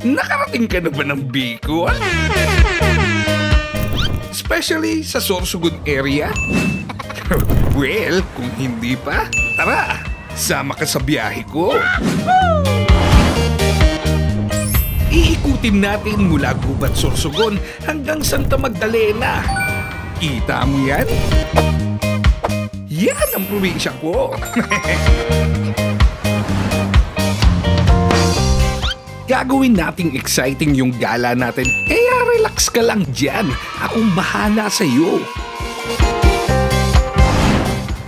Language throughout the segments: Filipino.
Nakarating ka na ba ng Bicol? Especially sa Sorsogon area? Well, kung hindi pa, tara, sama ka sa biyahe ko. Iikutin natin mula Gubat, Sorsogon hanggang Santa Magdalena. Kita mo yan? Yan ang probinsya ko. Gagawin nating exciting yung gala natin, kaya relax ka lang dyan. Akong bahala sa'yo.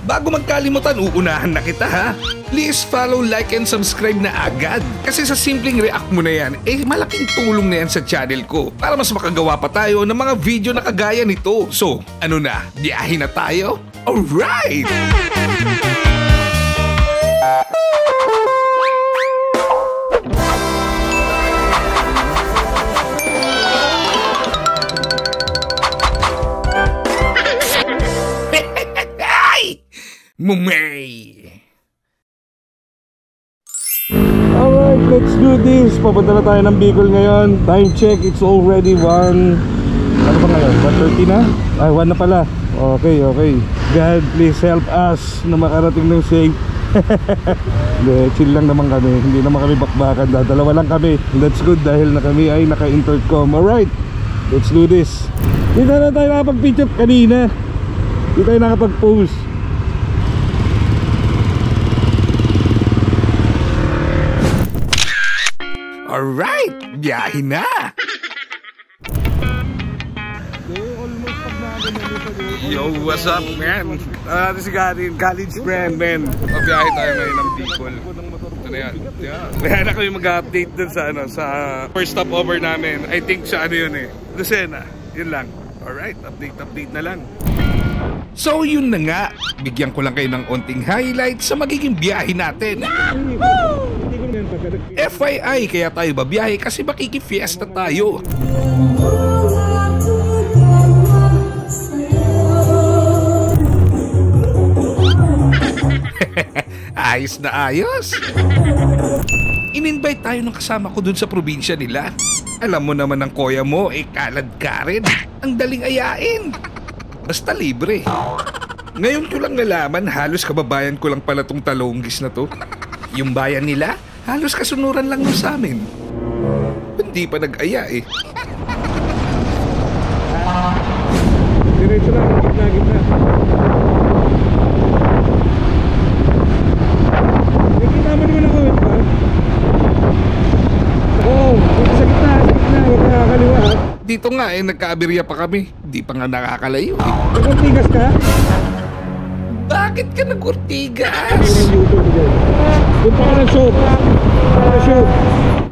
Bago magkalimutan, uunahan na kita ha. Please follow, like, and subscribe na agad. Kasi sa simpleng react mo na yan, malaking tulong na yan sa channel ko. Para mas makagawa pa tayo ng mga video na kagaya nito. So, ano na? Biyahe na tayo? Alright! Mumay! Alright, let's do this. Papunta na tayo ng Bicol ngayon. Time check, it's already 1... Ano ba ngayon? 1:30 na? Ay, 1 na pala. Okay. God, please help us na makarating ng safe. Hindi, chill lang naman kami. Hindi naman kami bakbakan. Dalawa lang kami. That's good dahil na kami ay naka-intercom. Alright, let's do this. Hindi na tayo nakapag-pitch up kanina. Hindi tayo nakapag-post. Alright, biyahe na! Yo, what's up, man? This is college friend, man. Pabiyahe tayo ngayon ng Bicol. Ito na yan. Kaya na kami mag-update dun sa, sa first stopover namin. I think sa ano yun Lucena. Yun lang. Alright, update na lang. So yun na nga, bigyan ko lang kayo ng onting highlight sa magiging biyahe natin. FYI, kaya tayo babiyahe kasi makiki-fiesta tayo. Ayos na ayos. In-invite tayo ng kasama ko dun sa probinsya nila. Alam mo naman ang kuya mo, kalad ka rin. Ang daling ayain. Basta libre. Ngayon ko lang nalaman, halos kababayan ko lang pala tong Talonggis na to. Yung bayan nila, halos kasunuran lang nun sa amin. Hindi pa nag-aya Diretso lang, gitna. Nakita mo naman ako, ba? Oo, sa gitna, huwag nakakaliwa. Dito nga nagka-aberya pa kami. Di pa nga nakakalayo Nagurtigas ka? Bakit ka nagurtigas? Punta ka ng show.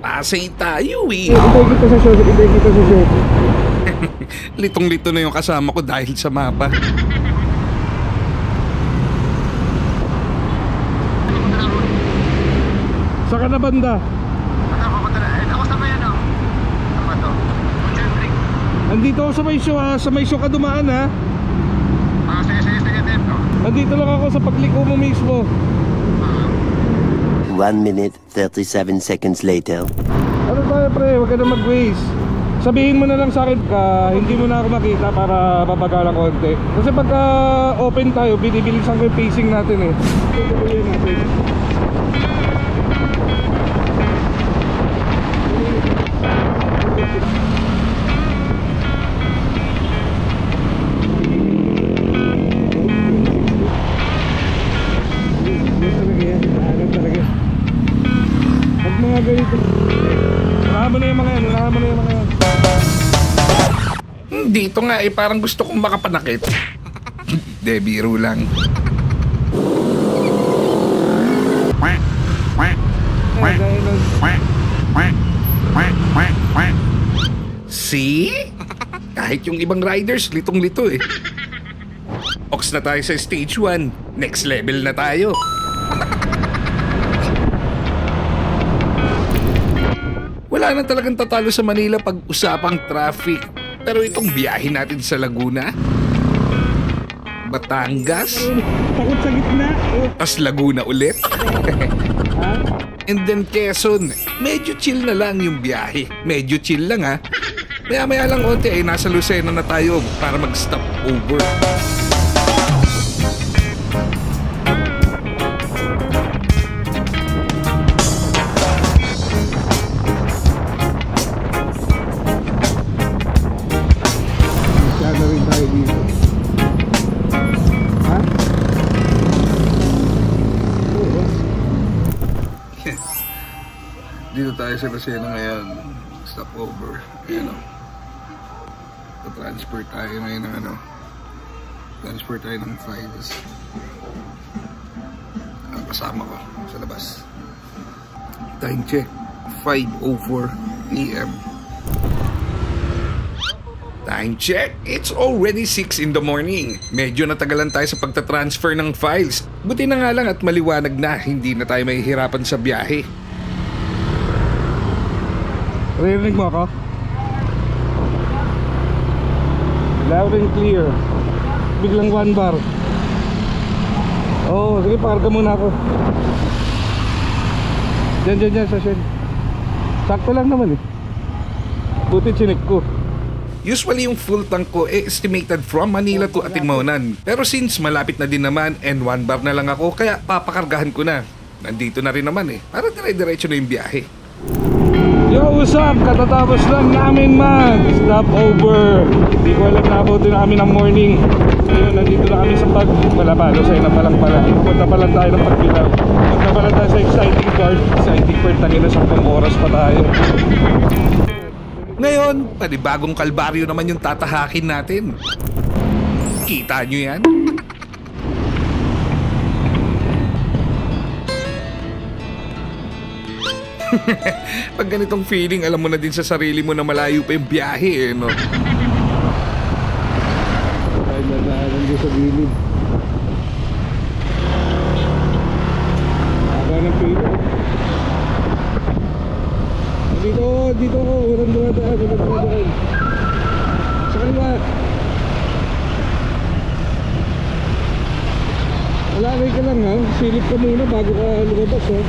Pasay tayo Hintay kita sa show. Litong-lito na yung kasama ko dahil sa mapa. Saka na banda? Ako sa may ano to? Andito ako sa may show ha. Sa may show ka dumaan ha. Sige dito. Andito lang ako sa pagliko mo mismo. 1 minute 37 seconds later. Ano tayo pre? Huwag ka na mag-waste. Sabihin mo na lang sa akin hindi mo na ako makita para babagalang konti. Kasi pagka open tayo, binibilisan ko yung pacing natin Tutuloyin natin. Pag mga ganito, unahan mo na yung mga yan. Dito nga parang gusto kong makapanakit. De, biro lang. See? Kahit yung ibang riders, litong-lito Ox na tayo sa stage 1. Next level na tayo. Wala na talagang tatalo sa Manila pag usapang traffic. Pero itong biyahe natin sa Laguna, Batangas, Takot sa gitna. tas Laguna ulit. And then Quezon, medyo chill na lang yung biyahe. Medyo chill lang ha. Maya-maya lang konti ay nasa Lucena na tayo para mag-stop over. Masyado rin tayo dito. Ha? Dito tayo sa Lucena ngayon. Stop over. Ayan o. Transfer tayo ngayon ng ano. Transfer tayo ng files. Kasama ko sa labas. Time check. 5:04 AM. Time check. It's already 6 in the morning. Medyo natagalan tayo sa pagta-transfer ng files. Buti na nga lang at maliwanag na. Hindi na tayo mahihirapan sa biyahe. Rinig mo ako? Loud and clear. Biglang 1 bar. Oh, sige, parga muna ako. Diyan sa shed. Sakto lang naman eh. Buti chinik ko. Usually yung full tank ko estimated from Manila to Atimonan. Pero since malapit na din naman and 1 bar na lang ako, kaya papakargahan ko na. Nandito na rin naman eh. Para dire-diretso na yung biyahe. Yo, what's up? Katatapos lang namin stop over. Hindi ko alam na abutin namin ng morning. Ngayon, nandito na kami sa Lucena pa lang pala. Punta pa lang tayo ng Pagbilaw. Punta pa lang tayo sa exciting part. Exciting part, tangina, 10 oras pa tayo. Ngayon, panibagong kalbaryo naman yung tatahakin natin. Kita nyo yan? Pag ganitong feeling, alam mo na din sa sarili mo na malayo pa yung biyahe eh, no? Ay, nadaanan ko sa gilid. Haba ng pila. Dito ako, walang dumadaan. Sa kaliwa. Alakay ka lang ha, silip ka muna bago ka lumabas ha.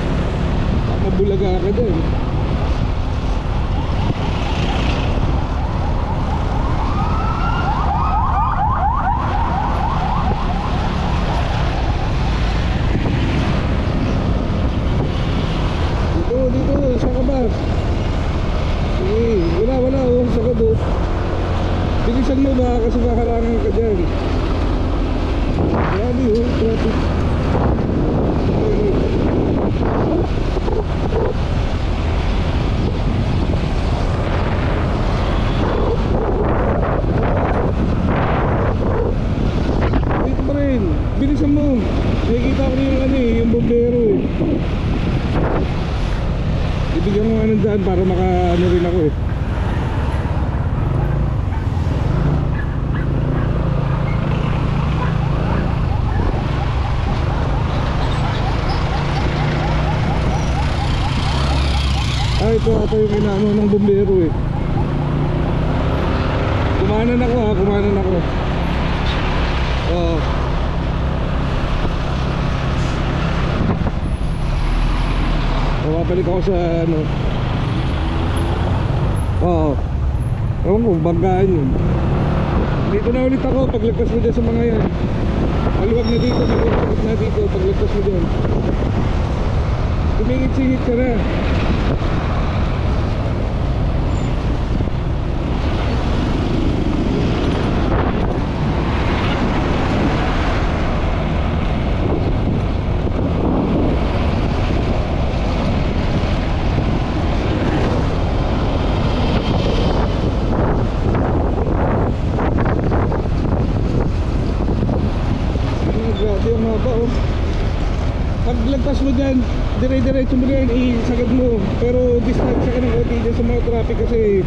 Mabulaga ka dyan. Dito, saan ka ba? Sige, wala, saan ka doon? Bilisan mo ba kasi makarangan ka dyan. Grabe traffic. Bilisan mo. Nakikita ko na yung bombero eh. Ibigyan mo nga ng daan para maka-ano rin ako eh. Ito ata yung inaano ng bombero eh. Kumanan ako. Oo. Mapapalik ako sa ano. Oo. Ewan ko, banggaan yun. Dito na ulit ako, paglagpas mo dyan sa mga yan. Maluwag na dito, paglagpas mo dyan. Tumingit-singit ka na. Paglagpas mo dyan, dire-diretso mo dyan, isagad mo. Pero distansya ka ng konti dyan sa mga traffic kasi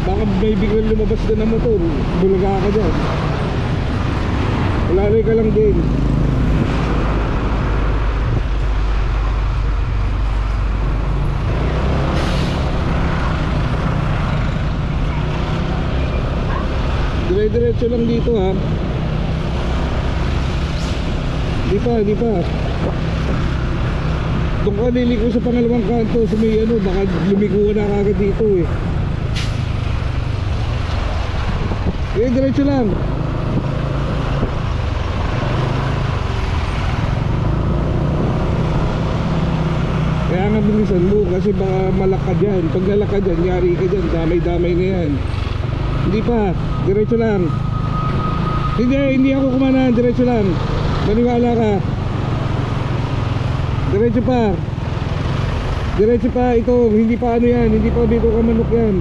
baka may biglang lumabas din ng motor, bulaga ka dyan. Lalay ka lang din. Dire-diretso lang dito ha. Di pa Doon ka liliko sa pangalawang kanto sa may ano, baka lumiko ka na kagad dito eh. Okay, diretso lang. Kaya nga bilisan mo kasi baka malakad yan. Pag nalakad yan, yari ka dyan, damay-damay na yan. Hindi pa, diretso lang. Hindi ako kumanan, diretso lang. Maniwala ka. Diretso pa. Diretso pa, ito, hindi pa ano yan, hindi pa dito ka manok yan.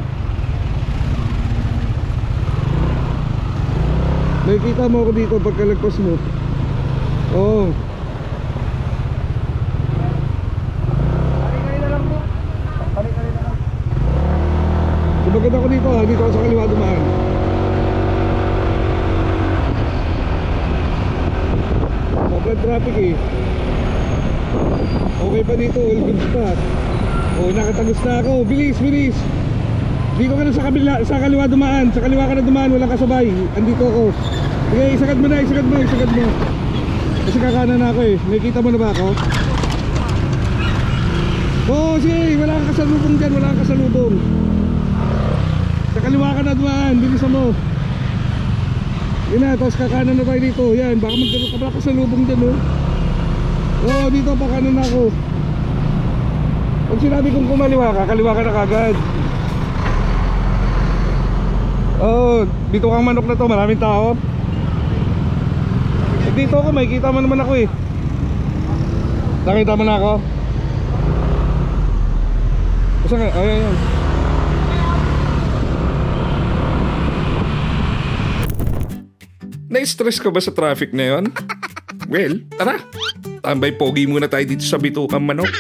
Nakikita mo ako dito pagkalagpas mo. Oo. Sumagat ako dito ha, dito ako sa kaliwa dumaan. Sobrang traffic eh. Okay pa dito, all good pa. Oh, nakatagos na ako, bilis, bilis. Dito ka na sa kabila, sa kaliwa dumaan. Sa kaliwa ka na dumaan, walang kasabay. Andito ako. Sige, isagad mo na, isagad mo, isagad mo. Kasi kakanan na ako eh. Nakikita mo na ba ako? Oo, sige, wala kang kasalubong dyan, wala kang kasalubong. Sa kaliwa ka na dumaan, bilisan mo. Yun na, tapos kakanan na tayo dito. Yan, baka magkaroon ka pala kasalubong dyan oh. Oo, dito pa kanan ako. Pag sinabi kong kumaliwa ka, kaliwa ka na kagad. Oo, dito kang manok na to, maraming tao. Dito ako, makikita mo naman ako eh. Nakita mo na ako? Basta nga, ayan yan. Na-stress ka ba sa traffic na yon? Well, tara. Tambay pogi muna tayo dito sa Bitukan Manok.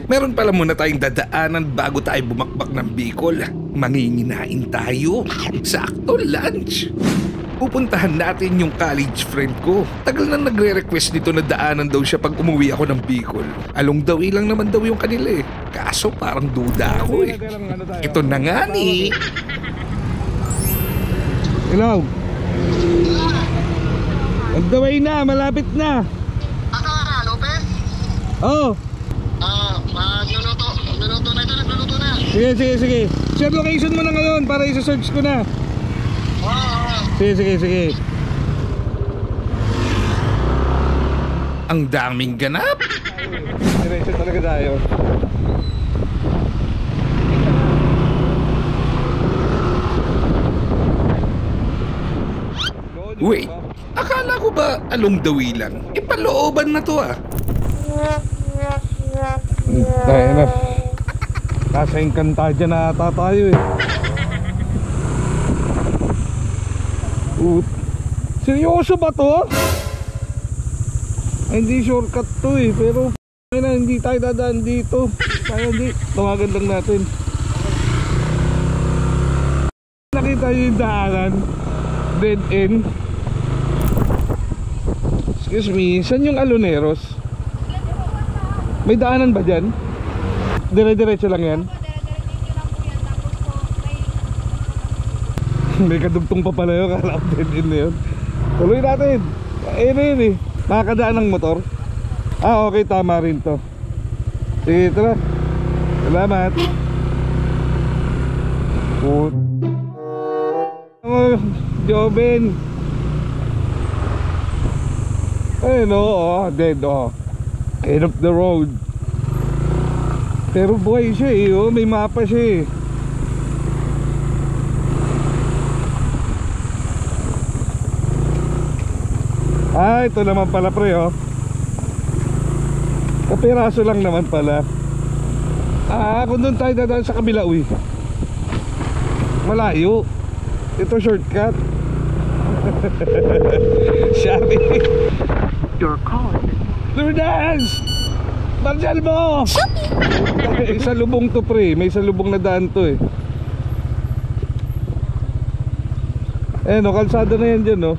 Meron pala muna tayong dadaanan bago tayo bumakbak ng Bicol. Manginginain tayo. Sakto, lunch. Pupuntahan natin yung college friend ko. Tagal na nagre-request nito na daanan daw siya pag umuwi ako ng Bicol. Along the way lang naman daw yung kanila eh. Kaso parang duda ako eh. Ito na nga ni. Hello. On the way na, malapit na. Asa, Lopez? Oh. Nagluluto na ito, nagluluto na. Sige. Share location mo na ngayon para isa-search ko na. Sige. Ang daming ganap. Diretso talaga tayo. Wait, akala ko ba along the way lang? Ipalooban na to ah. Tayo na. Nasa Encantadia na ata tayo eh. Seryoso ba to? Hindi shortcut to eh. Pero hindi tayo dadaan dito. Tayo hindi. Tawagan lang natin. Nakita yung daanan. Dead end. Excuse me, saan yung Aloneros? May daanan ba dyan? Dire-diretso lang yan? May kadugtong pa pala yun. Kala ko dead end na yun. Tuloy natin. Ayun eh. Makakadaan ng motor. Ah okay, tama rin to. Sige, tara. Salamat. Joben. Ayun o, dead o. End of the road. Pero buhay siya eh, oh, may mapa siya eh. ito naman pala pre oh. Kapiraso lang naman pala. Kung doon tayo dadaan sa kabila, uy, malayo. Ito shortcut. Shari. Your call. Lourdes! Marjal mo! May salubong to pre. May salubong na daan to eh. Eh no, kalsada na yan dyan no.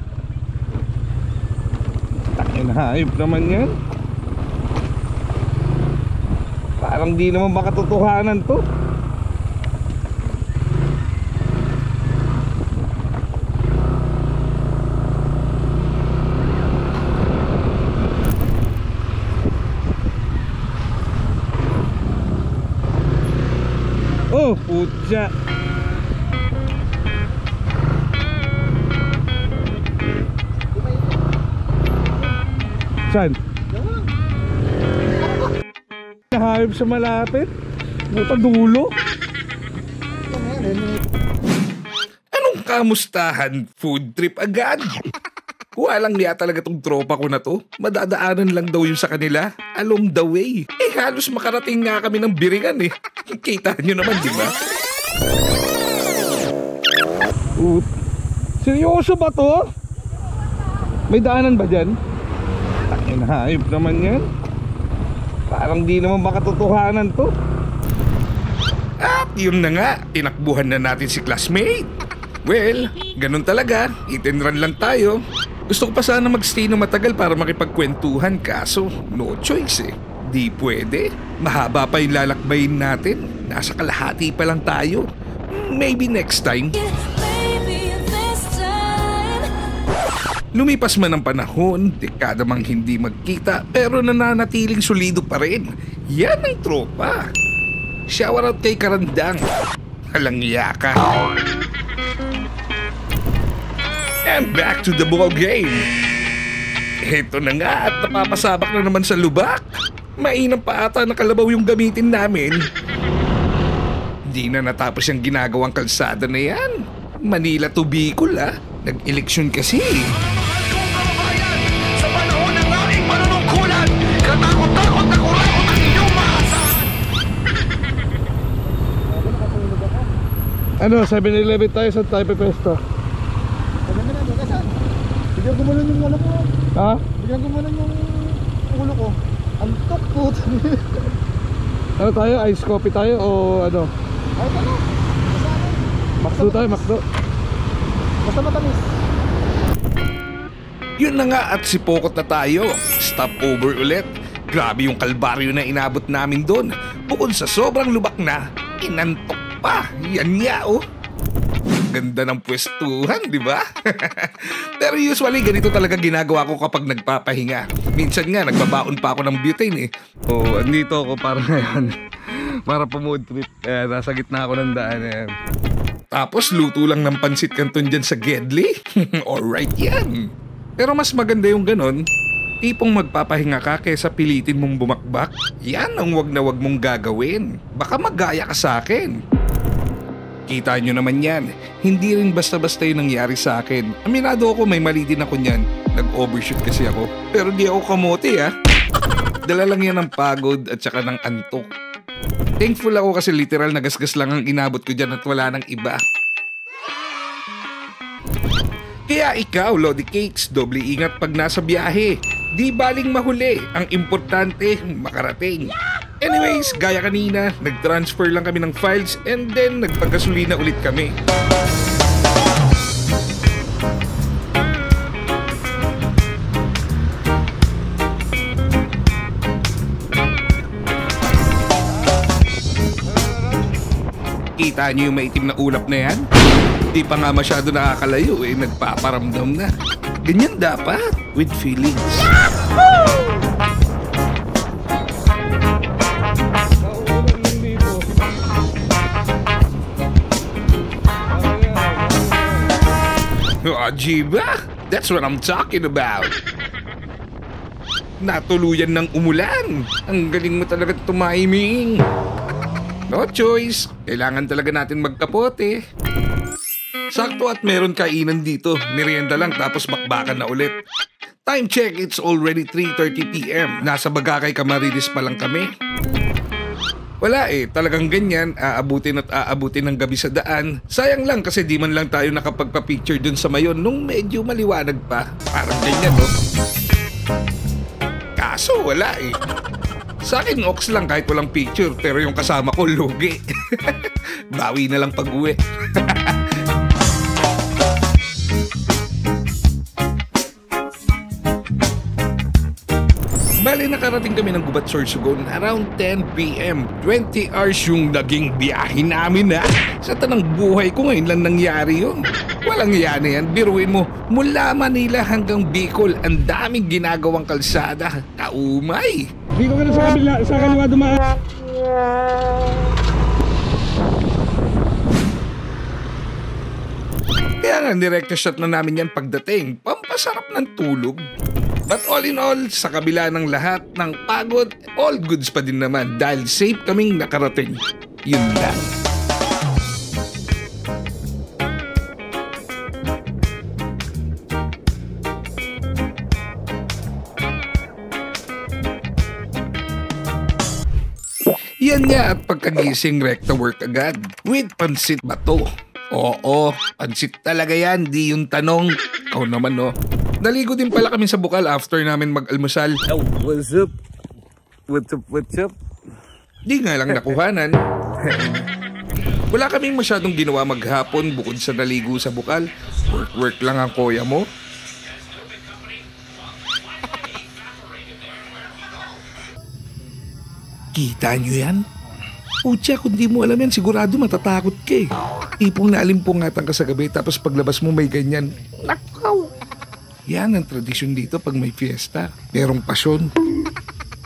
Takin hayop naman yan. Parang di naman makatotohanan to. Oh, putya. Saan? Nahayop sa malapit. Buta dulo. Anong kamustahan? Food trip agad? Walang niya talaga tong tropa ko na to. Madadaanan lang daw yun sa kanila. Along the way. Eh halos makarating nga kami ng Biringan eh. Kita nyo naman, di ba? Seryoso ba to? May daanan ba dyan? Takin hayop naman yan. Parang di naman makatotohanan to. At yun na nga, tinakbuhan na natin si classmate. Well, ganun talaga. Eat and run lang tayo. Gusto ko pa sana magstay na matagal para makipagkwentuhan, kaso no choice eh. Di pwede. Mahaba pa yung lalakbayin natin. Nasa kalahati pa lang tayo. Maybe next time. Lumipas man ang panahon, dekada mang hindi magkita, pero nananatiling solido pa rin. Yan ang tropa. Shoutout kay Karandang. Halang yaka. And back to the ball game. Ito na nga at napapasabak na naman sa lubak. Mainam pa ata na kalabaw yung gamitin namin. Di na natapos yung ginagawang kalsada na yan. Manila to Bicol ah. Nag-eleksyon kasi. Sa panahon ng aking manunungkulan, katakot-takot na kurakot ang inyong maasahan. Ano, 7-Eleven tayo, saan tayo pepesto? Bigyan ko muna yung ano ko. Ha? Bigyan ko muna yung ulo ko. Antok po. Ano tayo? Ice coffee tayo o ano? Ay, ano? Makdo tayo, makdo. Basta matamis. Yun na nga at sipokot na tayo. Stop over ulit. Grabe yung kalbaryo na inabot namin doon. Bukod sa sobrang lubak na, inantok pa. Yan nga oh. Ganda ng pwestuhan, di ba? Pero usually ganito talaga ginagawa ko kapag nagpapahinga. Minsan nga nagbabaon pa ako ng butane eh. Oh, andito ako para ngayon. Para pa mood trip. Nasa gitna ako ng daan eh. Tapos luto lang ng pansit canton dyan sa Gedli. Alright yan. Pero mas maganda yung ganon. Tipong magpapahinga ka kaysa pilitin mong bumakbak. Yan ang wag na wag mong gagawin. Baka magaya ka sa akin. Kita nyo naman yan. Hindi rin basta-basta yung nangyari sa akin. Aminado ako may mali din ako niyan. Nag-overshoot kasi ako. Pero di ako kamote ah. Dala lang yan ng pagod at saka ng antok. Thankful ako kasi literal na gasgas lang ang inabot ko dyan at wala nang iba. Kaya ikaw, Lodi Cakes, doble ingat pag nasa biyahe. Di baling mahuli. Ang importante, makarating. Anyways, gaya kanina, nag-transfer lang kami ng files and then nagpagasolina ulit kami. Kita niyo yung maitim na ulap na yan? Di pa nga masyado nakakalayo eh, nagpaparamdam na. Ganyan dapat, with feelings. Oh, Jiba, that's what I'm talking about. Natuluyan ng umulan. Ang galing mo talaga tumiming. No choice. Kailangan talaga natin magkapote. Sakto at meron kainan dito. Merienda lang tapos bakbakan na ulit. Time check, it's already 3:30 PM. Nasa Bagakay, Camarines pa lang kami. Wala talagang ganyan, aabutin at aabutin ng gabi sa daan. Sayang lang kasi di man lang tayo nakapagpa-picture dun sa Mayon nung medyo maliwanag pa. Parang ganyan, no? Kaso wala Sa akin, ox lang kahit walang picture, pero yung kasama ko, lugi. Bawi na lang pag-uwi. Bali, nakarating kami ng Gubat, Sorsogon around 10 PM. 20 hours yung naging biyahe namin Sa tanang buhay ko ngayon lang nangyari yun. Walang yan yan. Biruin mo, mula Manila hanggang Bicol, ang daming ginagawang kalsada. Taumay! Dito ka na sa kaliwa dumaan. Kaya nga, direkta shot na namin yan pagdating. Pampasarap ng tulog. But all in all, sa kabila ng lahat ng pagod, all goods pa din naman dahil safe kaming nakarating. Yun lang. Yan nga at pagkagising rekta work agad with pansit bato. Oo, pansit talaga yan, di yung tanong. Ikaw naman no. Naligo din pala kami sa Bukal after namin mag-almusal. Oh, what's up? What's up, what's up? Di nga lang nakuhanan. Wala kaming masyadong ginawa maghapon bukod sa naligo sa Bukal. Work lang ang kuya mo. Kita nyo yan? Pucha, kung di mo alam yan, sigurado matatakot ka Ipong naalimpungatan ka sa gabi tapos paglabas mo may ganyan. Nakaw! Yan ang tradisyon dito pag may fiesta. Merong pasyon.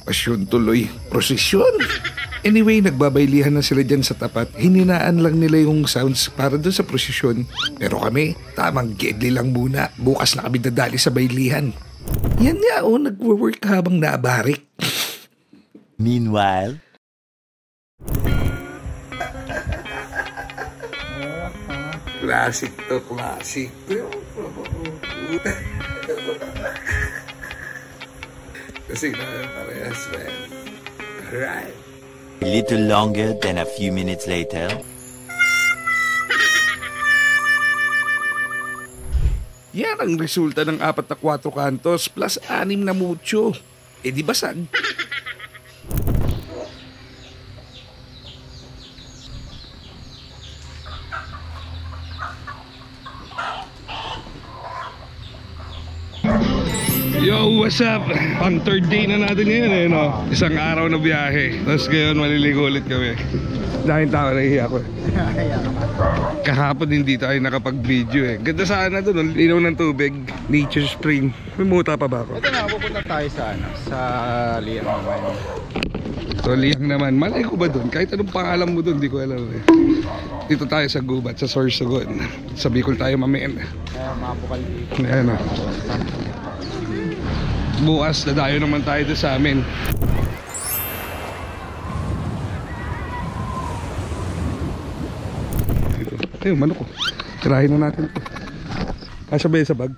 Pasyon tuloy. Prosesyon. Anyway, nagbabaylihan na sila dyan sa tapat. Hininaan lang nila yung sounds para doon sa prosesyon. Pero kami, tamang gedli lang muna. Bukas na kami dadali sa baylihan. Yan nga nagwo-work habang naabarik. Meanwhile... Classic to, classic. Kasi na parehas, man. Alright. A little longer than a few minutes later. Yan ang resulta ng 4 na 4 kantos plus 6 na mucho. Di basag. Yo, what's up? Pang third day na natin ngayon no? Isang araw na biyahe. Tapos ngayon maliligo ulit kami. Dahil tao, nahihiya ko Kahapon hindi tayo nakapag-video Ganda sana doon, linaw ng tubig. Nature Spring. May muta pa ba ako? Ito na, pupunta tayo sa Liang naman. So Liang naman, malay ko ba doon? Kahit anong pangalan mo doon, di ko alam Dito tayo sa Gubat, sa Sorsogon. Sa Bicol tayo mamaya Mga bukal dito. Ayan bukas dadayo naman tayo doon sa amin. Ayun, manok ko. Tirahin na natin ito. Kasya ba sa bag?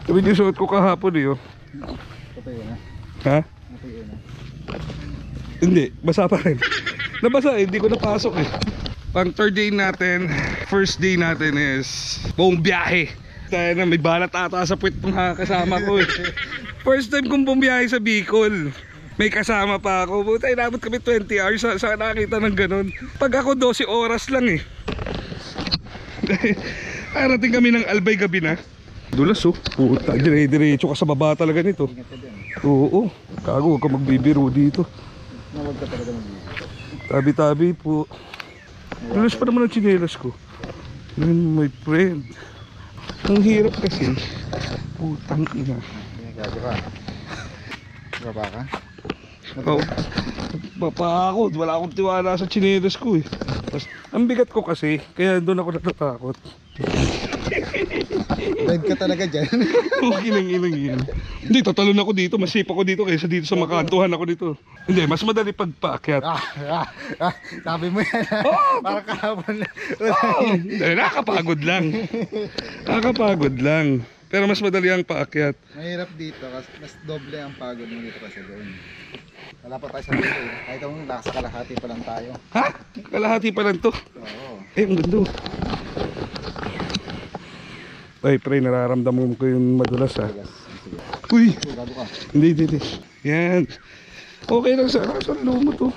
Sabi yung suot ko kahapon Ha? Hindi, basa pa rin. Nabasa hindi ko napasok Pang third day natin, first day natin is buong biyahe. Tayo na may balat ata sa puwit ng kasama ko First time kong bumiyahe sa Bicol. May kasama pa ako. Buta, inabot kami 20 hours. Saan nakakita ng ganun? Pag ako 12 oras lang Arating kami ng Albay gabi na. Dulas Puta, dire-diretso ka sa baba talaga nito. Oo. Kago, huwag ka magbibiro dito. Huwag ka talaga magbibiro. Tabi-tabi po. Dulas pa naman ang tsinelas ko. My friend. Ang hirap kasi. Putang ina. Gago ka. Baba ka? Papakot. Wala akong tiwala sa tsinelas ko ang bigat ko kasi. Kaya doon ako natatakot. Dive ka talaga dyan. Kinang-inang. Hindi, tatalon ako dito. Masip ako dito kaysa dito sa makantuhan ako dito. Hindi, mas madali pagpaakyat. Sabi mo yan Para kahapon Nakakapagod lang. Nakakapagod lang. Pero mas madali ang paakyat. Mahirap dito kasi mas doble ang pagod mo dito kasi doon. Wala pa tayo sa dito eh. Kahit kung nasa kalahati pa lang tayo. Ha? Kalahati pa lang to. Oo. Eh, ang ganda. Ay, pre, nararamdaman ko yung madulas ha. Uy! Gago ka. Hindi. Yan. Okay lang sa lumo to.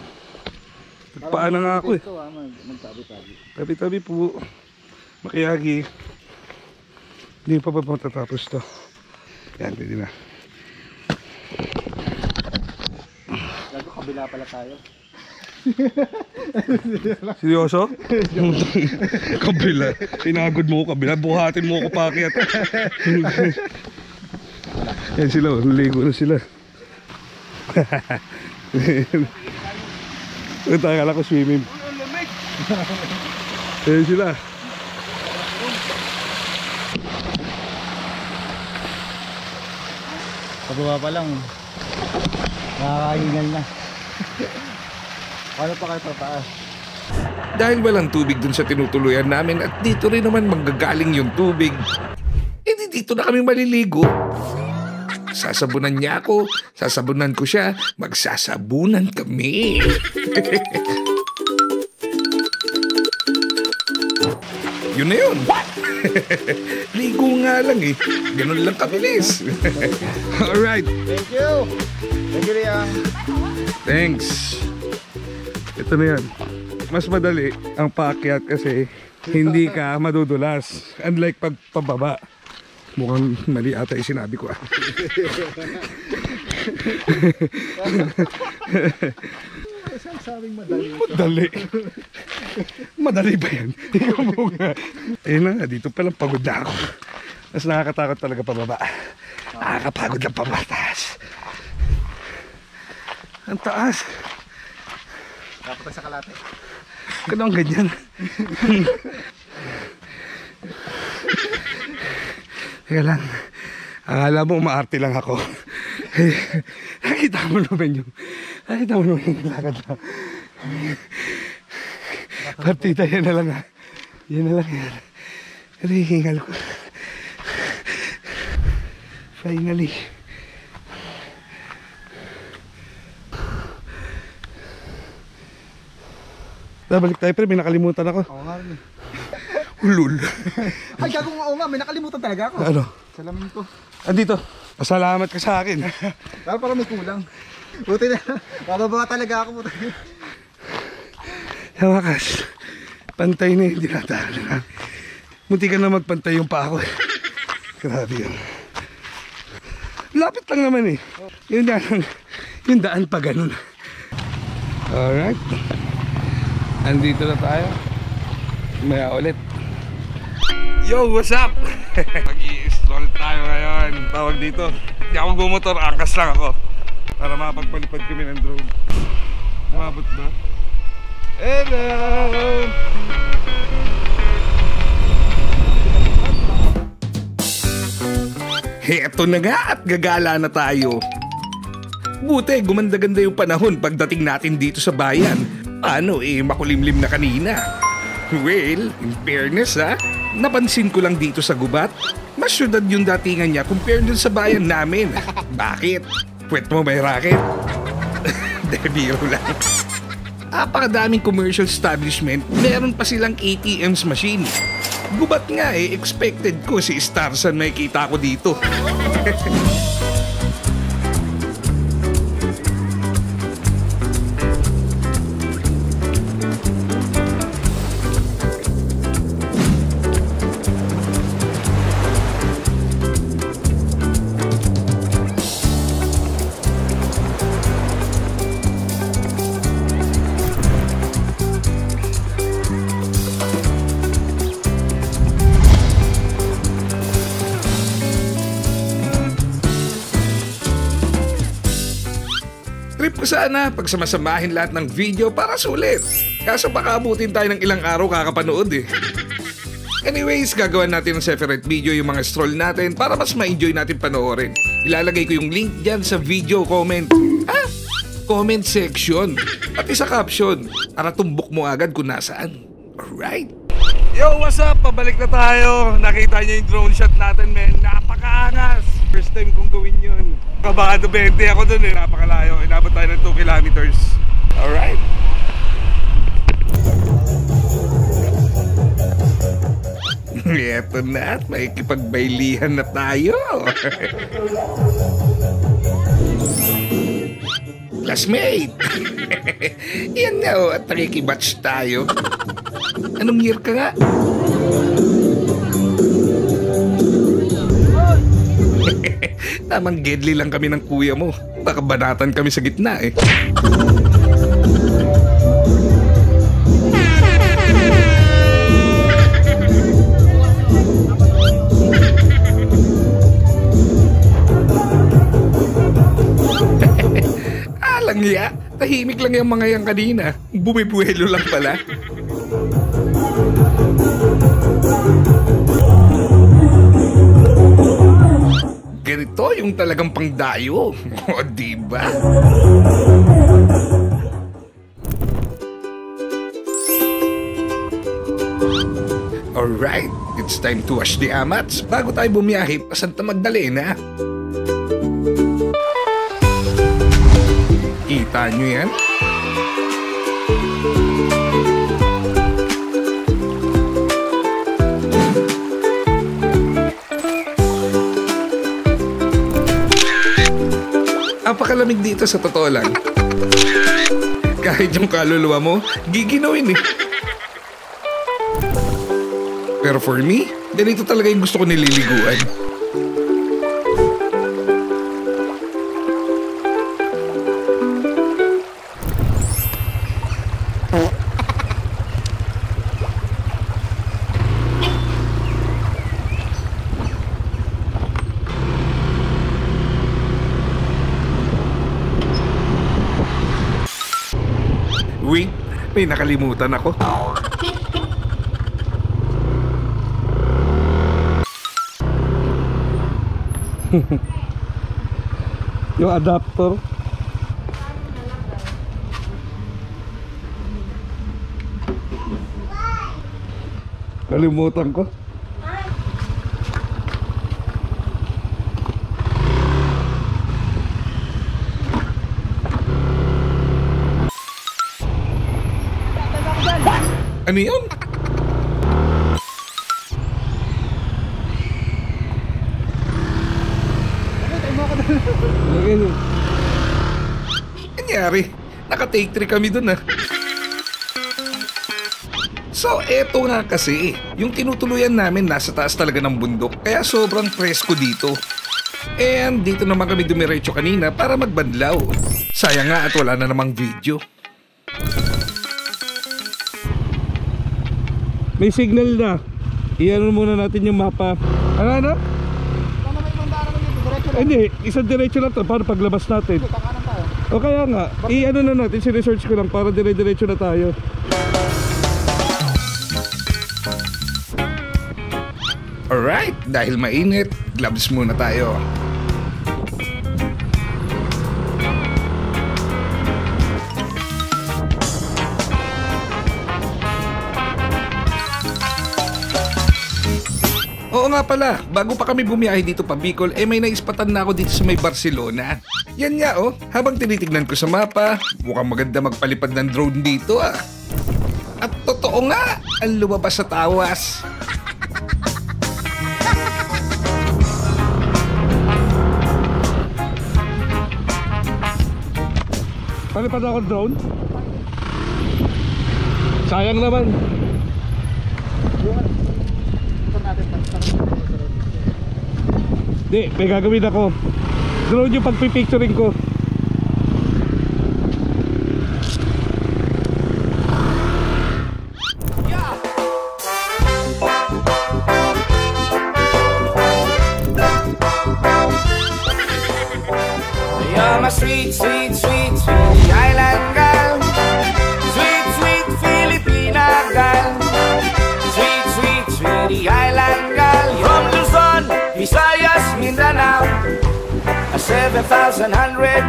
Paano nga ako eh. Magtabi-tabi. Tabi-tabi po. Makiyagi. Hindi pa matatapos to. Yan, pwede na. Gago, kabila pala tayo. Seryoso? Kabila. Pinagod mo ko kabila. Buhatin mo ko pakyat. Yan sila. Naligo na sila. Akala ko swimming. Yan sila. Pababa pa lang. Nakakahingal na. Paano pa kayo tataas? Dahil walang tubig dun sa tinutuluyan namin at dito rin naman manggagaling yung tubig, edi dito na kami maliligo. Sasabunan niya ako, sasabunan ko siya, magsasabunan kami. Yun na yun. Ligo nga lang eh. Ganun lang kabilis. Alright. Thank you! Thank you, Liang. Thanks. Ito na yan. Mas madali ang paakyat kasi hindi ka madudulas. Unlike pag pababa. Mukhang mali ata yung sinabi ko ah. Sabing madali. Madali. Madali ba yan? Ikaw mo nga. Ayun na nga, dito palang pagod na ako. Mas nakakatakot talaga pababa. Nakakapagod lang pabataas. Ang taas. Dapat sa kalate. Ganun ganyan. Kaya lang, akala mo umaarte lang ako. Nakita mo naman yung lakad lang. Partita, yan na lang ha. Yan na lang yan. Hihingal ko. Finally. Balik tayo pre, may nakalimutan ako. Oo nga rin. Ulul. Ay, gago nga, oo nga, may nakalimutan talaga ako. Ano? Salamin ko. Andito. Pasalamat ka sa akin. Pero parang may kulang. Buti na. Bababa talaga ako. Buti. Sa wakas, pantay na yung dinadaanan. Munti ka na magpantay yung pa ako eh. Grabe yan. Lapit lang naman eh. Yung daan pa ganun. Alright. Andito na tayo. Maya ulit. Yo, what's up? Mag-i-stroll tayo ngayon. Tawag dito. Hindi ako bumotor, angkas lang ako. Para mapagpalipad kami ng drone. Umabot ba? Hello! Heto na nga at gagala na tayo. Buti, gumanda-ganda yung panahon pagdating natin dito sa bayan. Ano makulimlim na kanina. Well, in fairness napansin ko lang dito sa gubat. Mas syudad yung datingan niya compared dun sa bayan namin. Bakit? Puwet mo may racket? Debiro lang. Apakadaming commercial establishment, meron pa silang ATMs machine. Gubat nga expected ko si Starsan may kita ko dito. Trip ko sana pagsamasamahin lahat ng video para sulit. Kaso baka abutin tayo ng ilang araw kakapanood eh. Anyways, gagawa natin ng separate video yung mga stroll natin para mas ma-enjoy natin panoorin. Ilalagay ko yung link dyan sa video comment. Comment section. Pati sa caption. Para tumbok mo agad kung nasaan. Alright. Yo, what's up? Pabalik na tayo. Nakita niyo yung drone shot natin, men. Napakaangas! First time kong gawin yun. Kabado 20 ako dun eh, napakalayo. Inabot tayo ng 2 kilometers. Alright. Eto na, may kipagbaylihan na tayo. Classmate! Yan na o, at nakikibatch tayo. Anong year ka nga? Tamang gedli lang kami ng kuya mo. Baka banatan kami sa gitna eh. Alang ya, tahimik lang yung mga yan kanina. Bumibuelo lang pala. Ganito yung talagang pangdayo. O, diba? Alright, it's time to wash the amats bago tayo bumiyahe pa Santa Magdalena. Kita nyo yan? Napakalamig dito sa totoo lang. Kahit yung kaluluwa mo, giginawin eh. Pero for me, ganito talaga yung gusto ko nililiguan. Wait, may nakalimutan ako. Yung adapter. Kalimutan ko. Ano yun? Nangyari? Naka-take 3 kami dun ah. So, eto nga kasi, yung tinutuluyan namin nasa taas talaga ng bundok, kaya sobrang presko dito. And dito naman kami dumiretso kanina para magbanlaw. Sayang nga at wala na namang video. May signal na. Iyan muna natin yung mapa. Ano? Hindi, isang diretso lang to para paglabas natin. O kaya nga, i-ano na natin, si-research ko lang para dire-diretso na tayo. Alright, dahil mainit, gloves muna tayo. Oo nga pala, bago pa kami bumiyahe dito pa Bicol, may naispatan na ako dito sa may Barcelona. Yan nga oh, habang tinitignan ko sa mapa, mukhang maganda magpalipad ng drone dito ah. At totoo nga, ang lumabas sa tawas. Palipad ako drone? Sayang naman. Di, may gagawin ako. Drone yung pagpipicturing ko. You're my sweet, sweet, sweet, sweet island girl. Sweet, sweet Filipina girl. Sweet, sweet, sweet island girl. From Luzon, Visayas, Mindanao, 7,100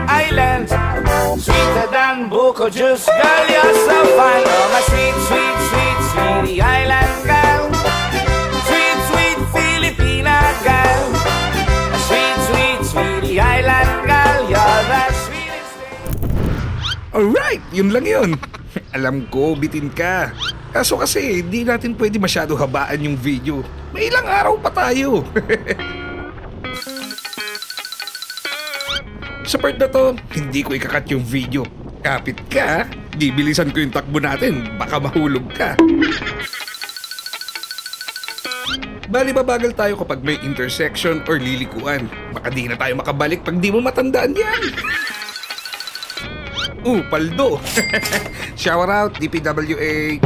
islands, sweeter than buko juice. Girl, you're so fine. Oh, my sweet, sweet, sweet, sweet island girl. Sweet, sweet Filipina girl. Alright, yun lang yun. Alam ko, bitin ka. Kaso kasi, di natin pwede masyado habaan yung video. May ilang araw pa tayo. Sa part na to, hindi ko ikakat yung video. Kapit ka, bibilisan ko yung takbo natin. Baka mahulog ka. Bali babagal tayo kapag may intersection or lilikuan. Baka di na tayo makabalik pag di mo matandaan yan. Paldo. Shower out, DPWH.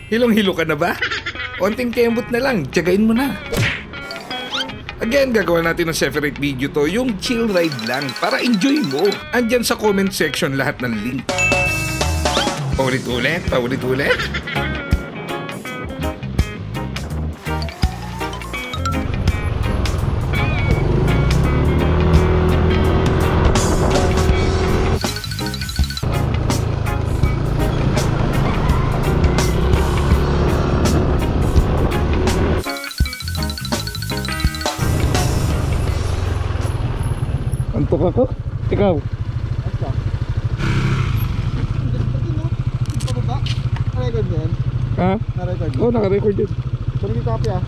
Hilong-hilo ka na ba? Konting kembot na lang, tiyagain mo na. Again, gagawa natin ng separate video to, yung chill ride lang, para enjoy mo. Andyan sa comment section lahat ng link. Paulit-ulit. Antok ako? Ikaw? Na-record mo yan? Ha? Na-record mo? Oo, naka-record yun. Pwede yung copy ah.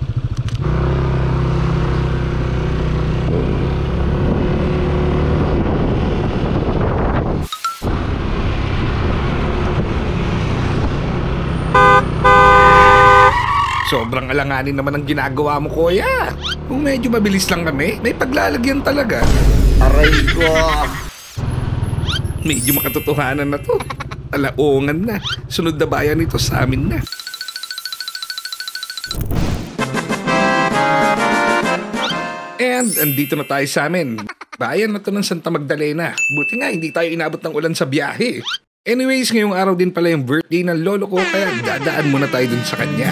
Sobrang alanganin naman ang ginagawa mo, kuya. Kung medyo mabilis lang kami, may paglalagyan talaga. Aray ko! Medyo makatotohanan na to. Alaongan na. Sunod na bayan ito sa amin na. And andito na tayo sa amin. Bayan na to ng Santa Magdalena. Buti nga hindi tayo inabot ng ulan sa biyahe. Anyways, ngayong araw din pala yung birthday ng lolo ko, kaya dadaan muna tayo dun sa kanya.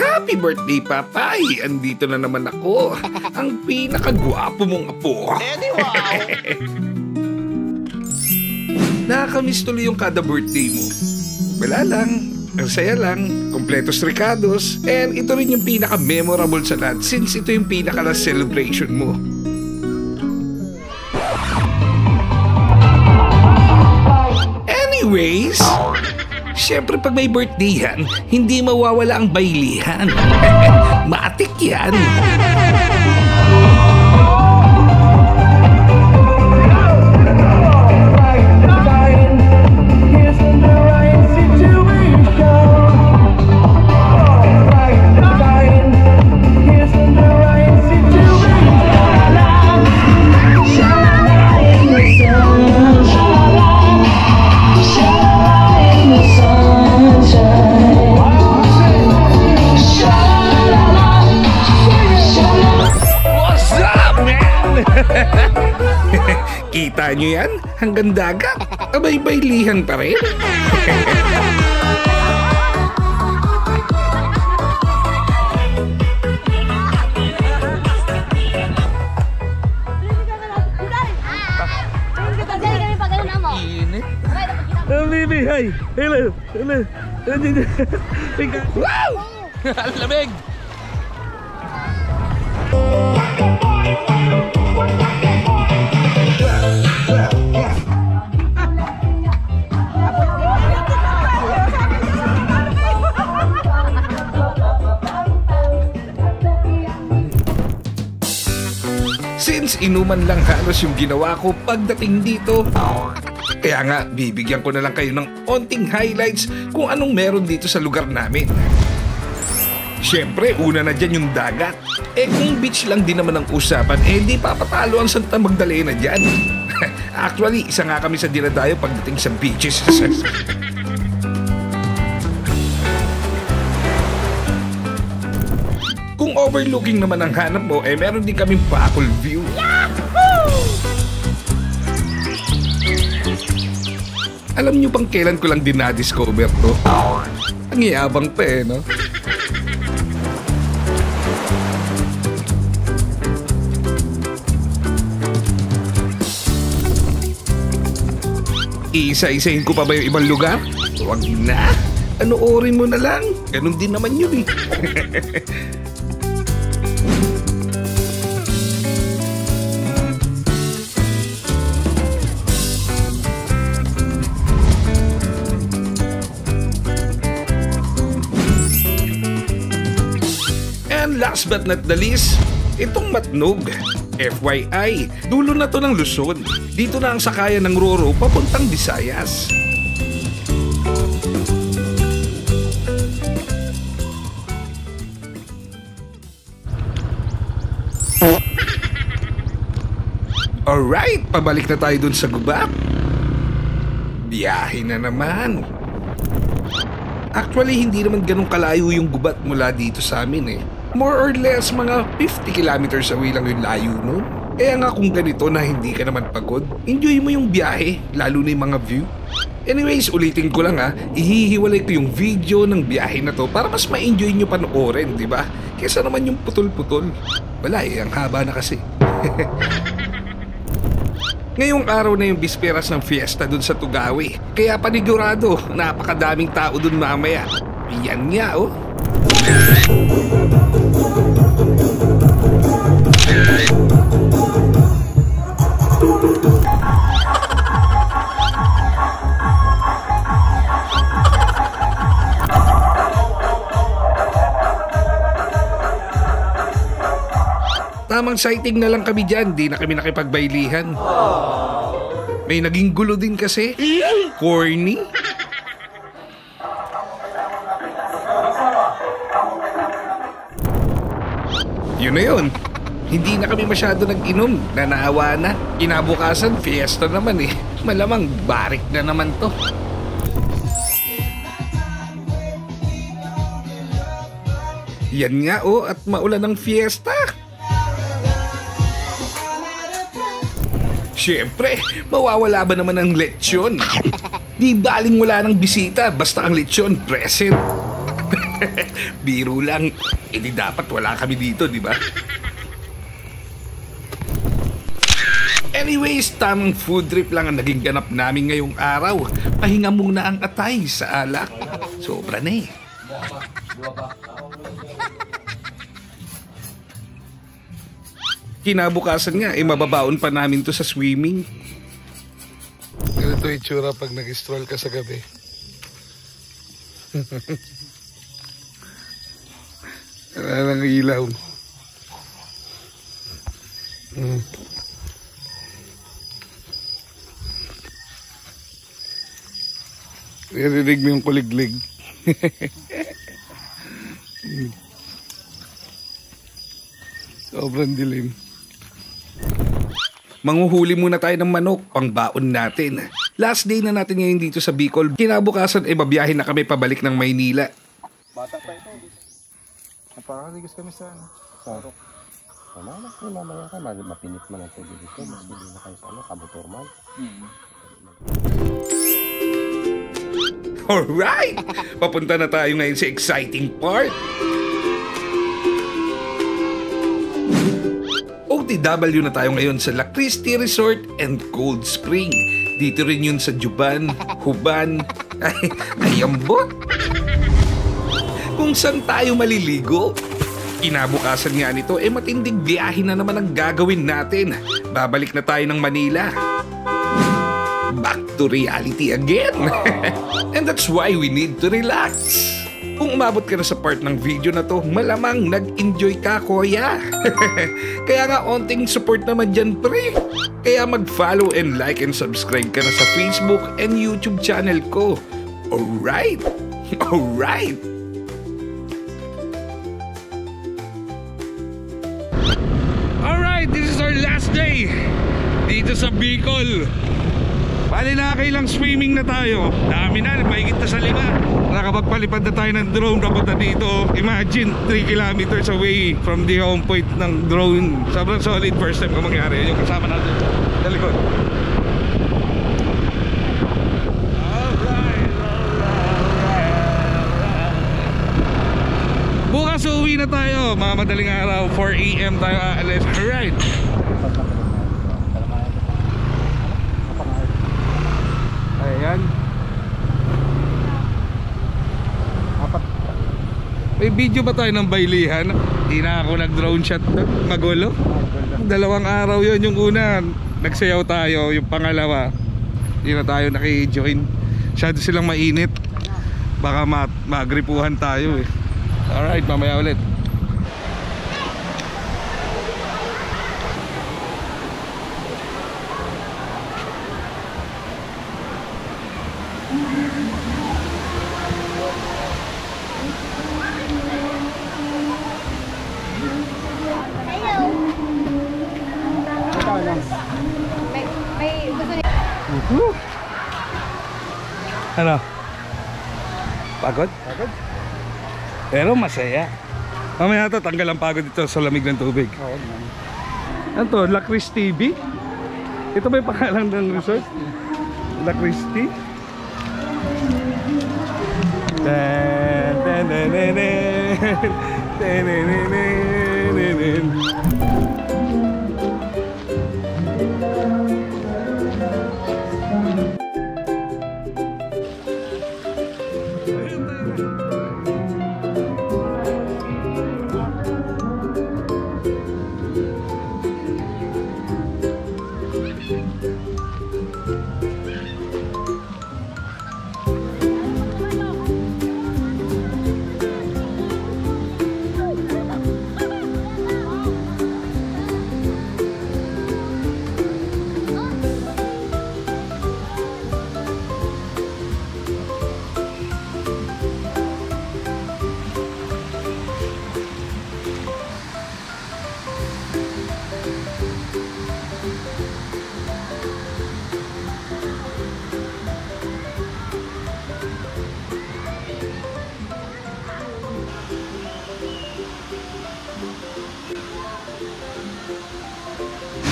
Happy birthday, Papay! Andito na naman ako. Ang pinakagwapo mong apo. Nakakamiss tuloy yung kada birthday mo. Wala lang. Ang saya lang. Kompletos Ricados. And ito rin yung pinaka-memorable sa lahat since ito yung pinaka-last celebration mo. Anyways, siyempre pag may birthday yan, hindi mawawala ang bailihan. Matik yan. Kita nyo yan? Hanggang dagat. Abay baylihan pa rin. Baby, hi! Hello! Hello! Wow! Ang lamig! Since inuman lang halos yung ginawa ko pagdating dito, kaya nga bibigyan ko na lang kayo ng onting highlights kung anong meron dito sa lugar namin. Siyempre, una na dyan yung dagat. Kung beach lang din naman ang usapan, di papatalo ang Santa Magdalena dyan. Actually, isa nga kami sa dinadayo pagdating sa beaches. Kung overlooking naman ang hanap mo, meron din kaming Bacol view. Alam nyo bang kailan ko lang din na-discover to? Ang iyabang pa no? Iisa-isahin ko pa ba yung ibang lugar? Huwag na. Panoorin mo na lang. Ganun din naman yun And last but not the least, itong Matnog. FYI, dulo na to ng Luzon. Dito na ang sakayan ng Roro papuntang Visayas. Alright, pabalik na tayo dun sa gubat. Biyahe na naman. Actually, hindi naman ganun kalayo yung gubat mula dito sa amin More or less, mga 50 kilometers away lang yung layo nun. Kaya nga kung ganito na hindi ka naman pagod, enjoy mo yung biyahe, lalo na yung mga view. Anyways, ulitin ko lang ihihiwalay ko yung video ng biyahe na to para mas ma-enjoy nyo panoorin, di ba? Kesa naman yung putol-putol. Wala ang haba na kasi. Ngayong araw na yung bisperas ng fiesta dun sa Tugawi. Kaya panigurado, napakadaming tao dun mamaya. Yan nga Tamang sighting na lang kami dyan, di na kami nakipagbaylihan. May naging gulo din kasi. Corny. Yun na yun. Hindi na kami masyado nag-inom. Nanaawa na. Kinabukasan, fiesta naman Malamang barik na naman to. Yan nga at maulan ng fiesta. Siyempre, mawawala ba naman ang lechon? Di baling wala ng bisita, basta ang lechon present. Biro lang. Di dapat wala kami dito, di ba? Anyways, tamang food trip lang ang naging ganap namin ngayong araw. Pahinga muna ang atay sa alak. Sobra na Kinabukasan nga, mababaon pa namin to sa swimming. Ganito itsura pag nag-stroll ka sa gabi. Wala nang ilaw. Narinig mo yung kuliglig. Sobrang dilim. Manghuhuli muna tayo ng manok, pangbaon natin. Last day na natin ngayon dito sa Bicol. Kinabukasan babiyahin na kami pabalik ng Maynila. Bata pa ito. Napakaligas kami sa sarok. Mamaya ka, mapinit man ang tubig dito. Mas hindi na kayo sa kamotor man. Alright! Papunta na tayo ngayon sa exciting part. OTW na tayo ngayon sa La Cristy Resort and Cold Spring. Dito rin yun sa Juban, Huban, Ayambot. Kung saan tayo maliligo. Kinabukasan nga nito, matinding biyahe na naman ang gagawin natin. Babalik na tayo ng Manila. Back to reality again. And that's why we need to relax. Kung umabot ka na sa part ng video na to, malamang nag-enjoy ka, kuya. Kaya nga, onting support naman dyan, pre. Kaya mag-follow and like and subscribe ka na sa Facebook and YouTube channel ko. Alright? Alright? day dito sa Bicol. Bali nakakailang swimming na tayo. Dami na, mahigit na sa 5. Nakapagpalipad na tayo ng drone papunta dito. Imagine 3 kilometers away from the home point ng drone. Sobrang solid, first time ko mangyari. Yung kasama natin sa likod. Bukas uwi na tayo, mga madaling araw, 4 AM tayo aalis. Alright. Ayan. May video ba tayo ng Baylihan? Hindi na ako nag-drone shot doon. Magulo. 2 araw yon. Yung una, nagsayaw tayo. Yung pangalawa, hindi na tayo naki-join. Masyado silang mainit. Baka magripuhan tayo eh. Alright, mamaya ulit. Ano? Pagod? Pagod? Pero masaya. Mamaya ito, tanggal ang pagod dito sa lamig ng tubig. Oo, ano to? La Cris TV? Ito ba yung pangalan ng resort? La Cris TV?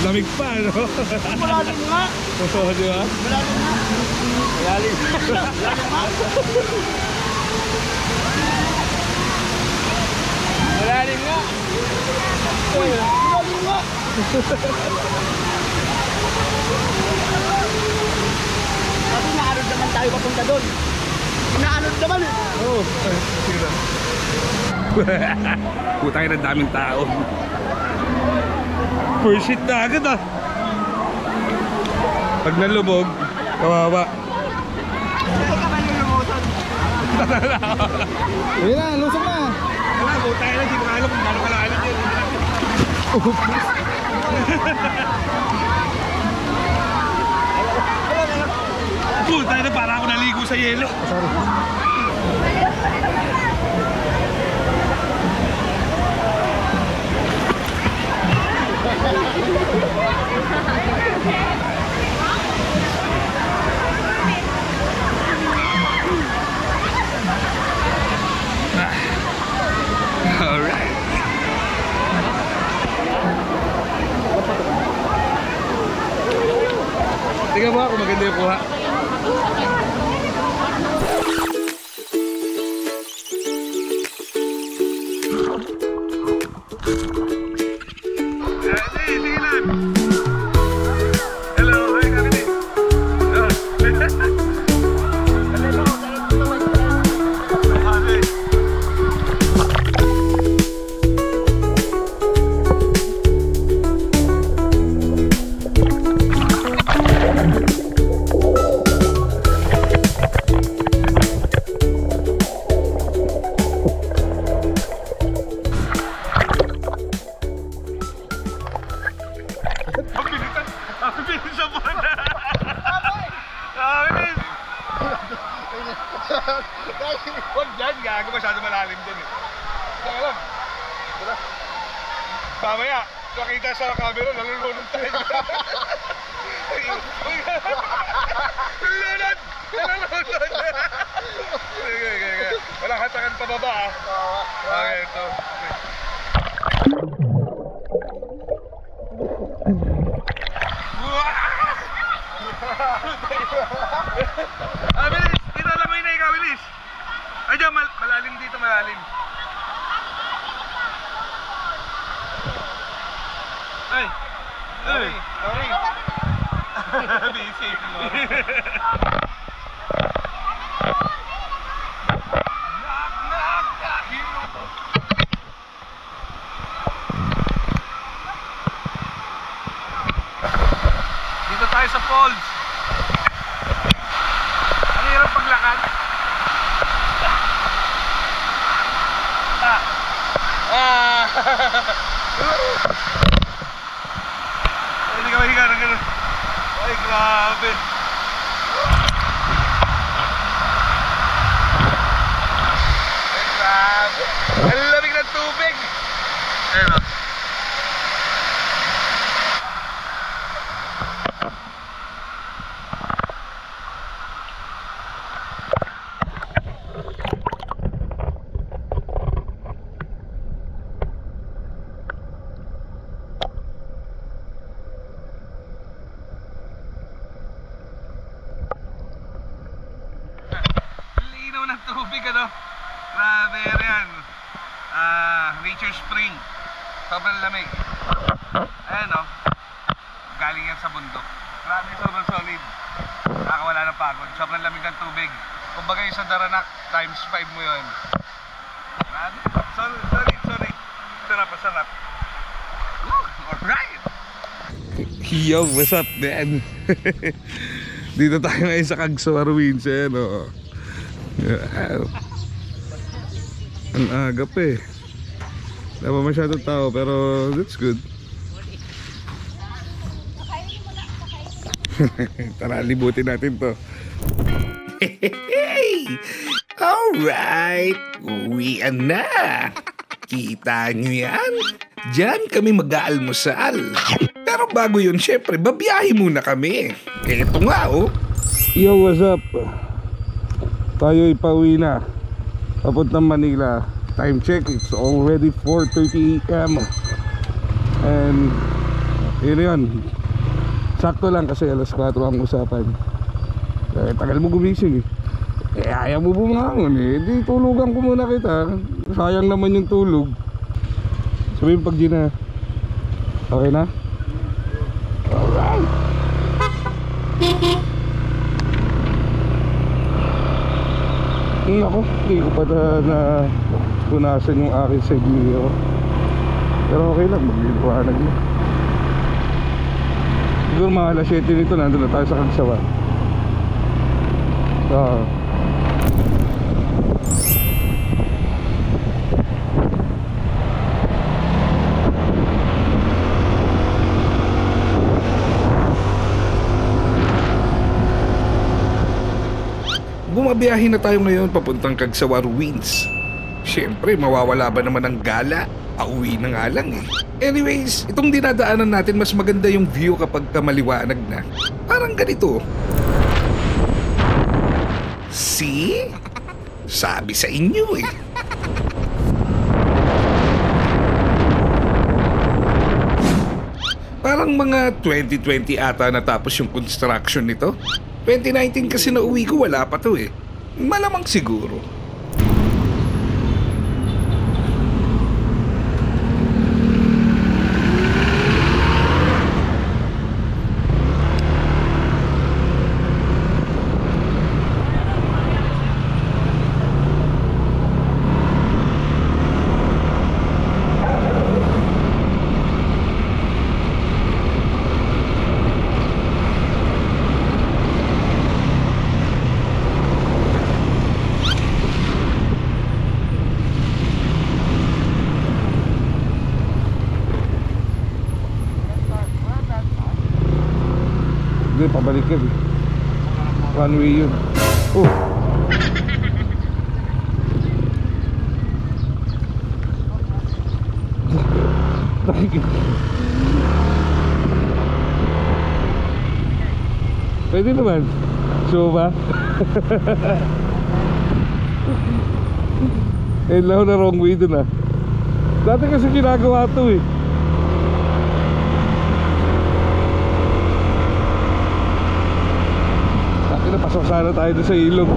Lamig pa, no? Malalim nga. Oo, di ba? Malalim nga. Malalim. Malalim nga. Uy, malalim nga. Kasi naanod naman tayo papunta doon. Naanod naman eh. Oo. Putang ina, daming tao. First hit na agad ah. Pag nalubog, kawawa. Hindi ka ba nilumutan? Ayun na, lusok na. Wala, putang ina, di mo alam kung gano'ng kalalim yun. Putang ina, para ako naligo sa yelo. Sorry. Alright. Tingnan mo kung maganda yung kuha. Huwag dyan, gago, masyado malalim dyan eh. Kaya lang. Mamaya, makita sa camera, nalulunod tayo. Nalulunod! Nalulunod! Walang hatakan pababa ah. Okay, ito. Bilis! Dito alam mo yun na ikaw, bilis! Diyan, malalim dito, malalim. Ay! Sorry! Busy mo. Dito tayo sa falls. Ang hirap paglakad. Hindi ka mahiga ng gano'n. Ay, grabe. Ay, grabe. Ang lamig ng tubig. Ayun o. Ng tubig ano, grabe yan. Nature Spring, sobrang lamig. Ayan o, galing yan sa bundok. Grabe, sobrang solid, nakakawala ng pagod. Sobrang lamig ng tubig, kumbaga yung sa Daranak times 5 mo yun. Grabe, solid. Sarap. Alright. Yo, what's up man? Dito tayo ngayon sa Cagsawa Ruins eh, no? Ang aga pa eh. Wala pa masyadong tao pero that's good. Tara, libutin natin to. Alright, uwian na. Kita nyo yan? Diyan kami mag-aalmusal. Pero bago yun, syempre, babiyahe muna kami. Eto nga oh. Yo, what's up? Tayo ipauwi na papuntang Manila. Time check, it's already 4:30 AM. And yun, sakto lang kasi alas 4 ang usapan. Tagal mo gumising eh. Ayaw mo bumangon eh. Di tulugan ko muna kita. Sayang naman yung tulog. Sabihin pag Gina, okay na? Alright. Ako, hindi ko pa na punasan yung aking side mirror. Pero okay lang, magliliwanag mo. Siguro mga alas 7 nito, nandun na tayo sa Cagsawa. Bumabiyahe na tayo ngayon papuntang Cagsawa Ruins. Siyempre, mawawala ba naman ang gala? Pauwi na nga lang eh. Anyways, itong dinadaanan natin mas maganda yung view kapag maliwanag na. Parang ganito. See? Sabi sa inyo eh. Parang mga 2020 ata natapos yung construction nito. 2019 kasi na uwi ko, wala pa to eh. Malamang siguro. Hindi, pabalik yun. One way yun. Oh! Pwede naman. Show ba? Eh, laho na wrong way dun ah. Dati kasi ginagawa to eh. Dati napasok sana tayo doon sa ilog.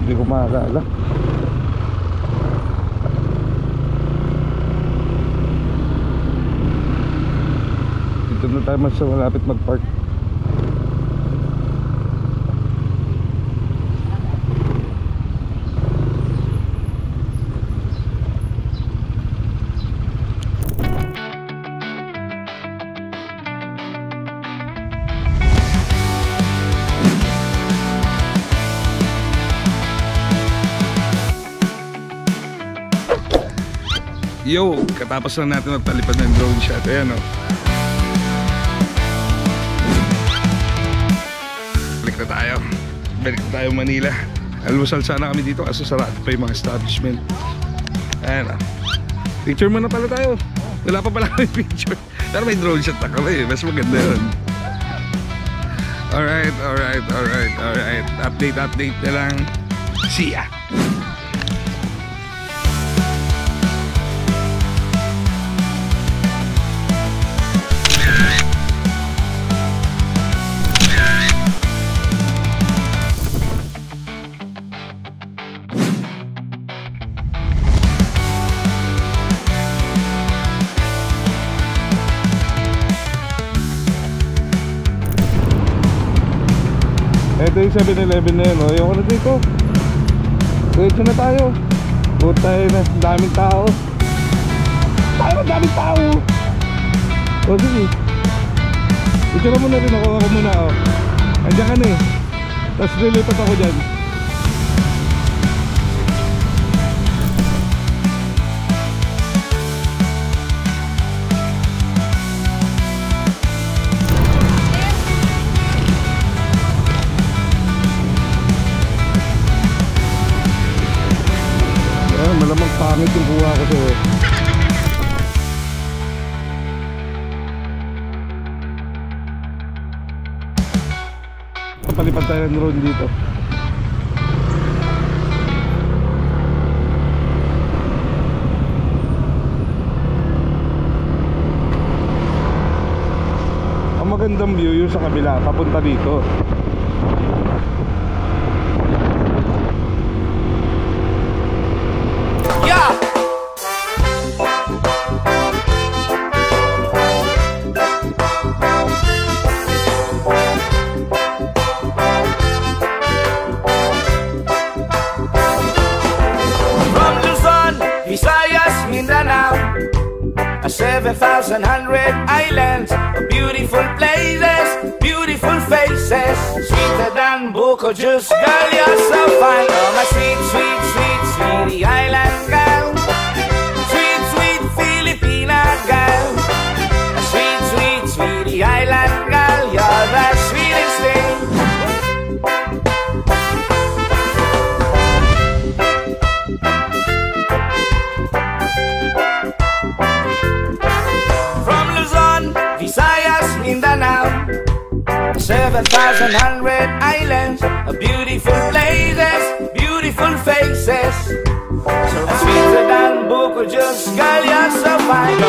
Hindi ko makakala. Dito na tayo mas malapit mag-park. Yo, katapos lang natin magpalipad ng drone shot. Ayan o. Balik na tayo Manila. Almusal sana kami dito kasi sarado pa yung mga establishment. Ayan o. Picture muna pala tayo. Wala pa pala kami picture. Pero may drone shot na kami. Mas maganda yun. Alright. Update na lang. See ya. Ito yung 7-Eleven na yun, o. Ayoko na dito. Diretso na tayo. Putay na, daming tao. Daming tao. O sige. Itsura mo na rin ako muna, o. Andiyan ka na eh. Tapos lilipat ako dyan. Malamang pangit yung kuha ko sa'yo. Palipad tayo ng drone dito. Ang magandang view yung sa kabila, papunta dito. Visayas, Mindanao, 7,100 islands, beautiful places, beautiful faces, sweeter than buko juice, girl, you're so fine. Oh, my sweet, sweet, sweet, sweetie island girl, sweet, sweet Filipina girl, sweet, sweet, sweetie island girl, you're the sweetest thing. Visayas, Mindanao, 7,100 islands, beautiful places, beautiful faces, so sweeter than buko juice, girl, you're so fine.